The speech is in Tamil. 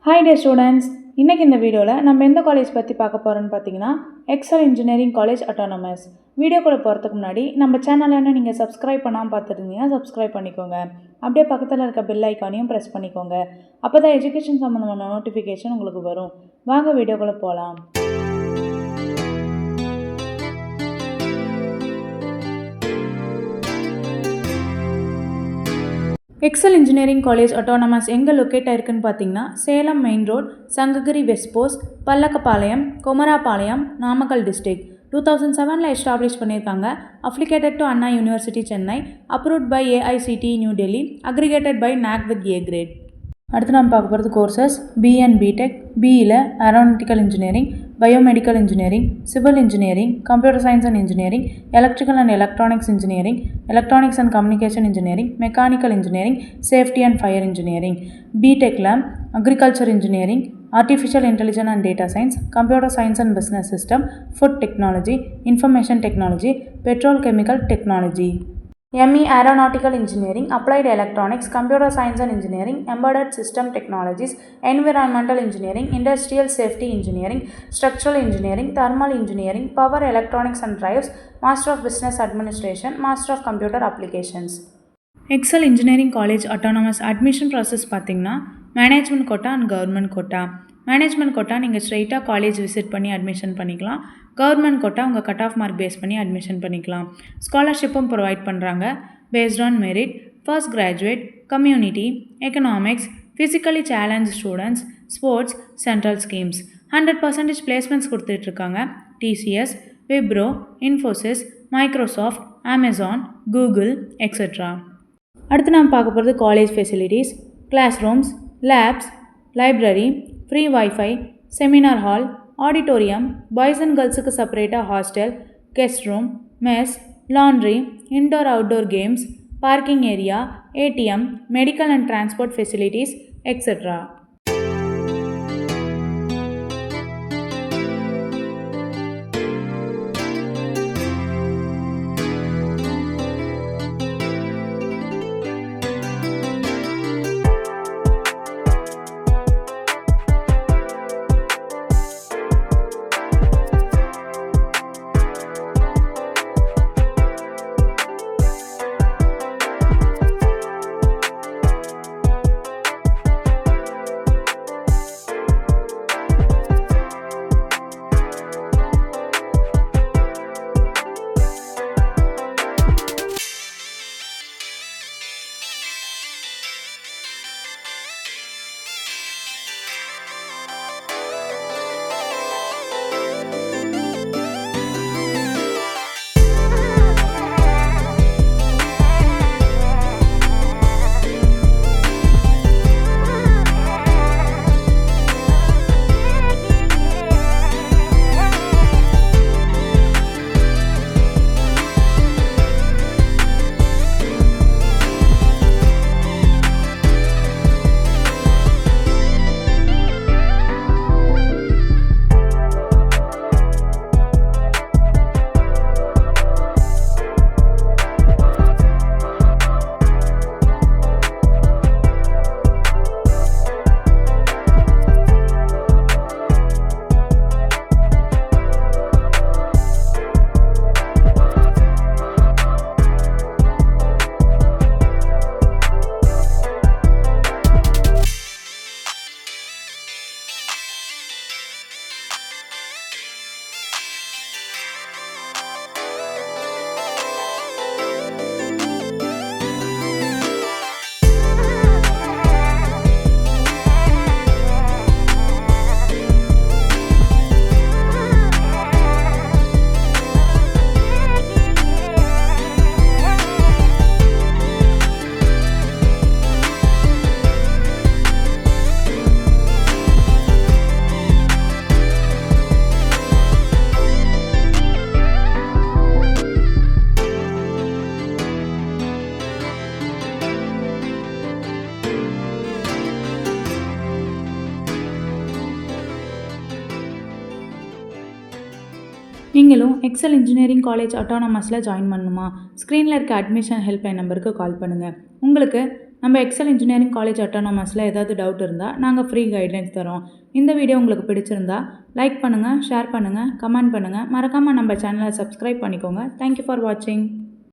Hi dear students, இன்னைக்கு இந்த வீடியோவில் நம்ம எந்த காலேஜ் பற்றி பார்க்க போகிறோன்னு பார்த்தீங்கன்னா எக்ஸல் இன்ஜினியரிங் காலேஜ் அட்டானமஸ். வீடியோக்குள்ளே போகிறதுக்கு முன்னாடி நம்ம சேனலில் நீங்கள் சப்ஸ்கிரைப் பண்ணாமல் பார்த்துருந்தீங்கன்னா சப்ஸ்கிரைப் பண்ணிக்கோங்க. அப்படியே பக்கத்தில் இருக்க பெல் ஐக்கானையும் ப்ரெஸ் பண்ணிக்கோங்க. அப்போ தான் எஜுகேஷன் சம்மந்தமான நோட்டிஃபிகேஷன் உங்களுக்கு வரும். வாங்க வீடியோக்குள்ளே போகலாம். எக்ஸல் இன்ஜினியரிங் காலேஜ் அட்டானமஸ் எங்கே லொக்கேட் ஆயிருக்குன்னு பார்த்தீங்கன்னா Salem main road, Sankagiri west post, Pallakkapalayam, Kumarapalayam, Namakkal district. 2007 establish பண்ணியிருக்காங்க. Affiliated to Anna university Chennai, approved by AICTE New Delhi, accredited by NAC with A grade. அடுத்து நம்ம பார்க்க போகிறது கோர்சஸ். BE and BTech. BEயில் aeronautical engineering, biomedical engineering, civil engineering, computer science and engineering, electrical and electronics engineering, electronics and communication engineering, mechanical engineering, safety and fire engineering. BTechல agriculture engineering, artificial intelligence and data science, computer science and business system, food technology, information technology, petrol chemical technology. ME Aeronautical Engineering, Applied Electronics, Computer Science and Engineering, Embedded System Technologies, Environmental Engineering, Industrial Safety Engineering, Structural Engineering, Thermal Engineering, Power Electronics and Drives, Master of Business Administration, Master of Computer Applications. Excel Engineering College Autonomous Admission Process பார்த்தீங்கன்னா management quota and government quota. Management quota நீங்கள் ஸ்ட்ரெயிட்டாக காலேஜ் விசிட் பண்ணி அட்மிஷன் பண்ணிக்கலாம். கவர்மெண்ட் கோட்டா உங்கள் கட் ஆஃப் மார்க் பேஸ் பண்ணி அட்மிஷன் பண்ணிக்கலாம். ஸ்காலர்ஷிப்பும் ப்ரொவைட் பண்ணுறாங்க. Based on merit, first graduate, community, economics, physically challenge students, sports, central schemes. 100% placements கொடுத்துட்ருக்காங்க. TCS, Wipro, Infosys, Microsoft, Amazon, Google etcetera. அடுத்து நாம் பார்க்க போகிறது college facilities. Classrooms, labs, library, free wifi, seminar hall, auditorium, boys and கேர்ள்ஸுக்கு செப்பரேட்டாக hostel, guest room, mess, laundry, indoor outdoor games, parking area, ATM, medical and transport facilities etcetera. நீங்களும் எக்ஸல் இன்ஜினியரிங் காலேஜ் அட்டானமஸில் ஜாயின் பண்ணணுமா? ஸ்க்ரீனில் இருக்க அட்மிஷன் ஹெல்ப்லைன் நம்பருக்கு கால் பண்ணுங்கள். உங்களுக்கு நம்ம எக்ஸல் இன்ஜினியரிங் காலேஜ் அட்டானமஸில் ஏதாவது டவுட் இருந்தால் நாங்கள் ஃப்ரீ கைட்லைன்ஸ் தரோம். இந்த வீடியோ உங்களுக்கு பிடிச்சிருந்தா லைக் பண்ணுங்கள், ஷேர் பண்ணுங்கள், கமெண்ட் பண்ணுங்கள். மறக்காமல் நம்ம சேனலை சப்ஸ்கிரைப் பண்ணிக்கோங்க. தேங்க்யூ ஃபார் வாட்சிங்.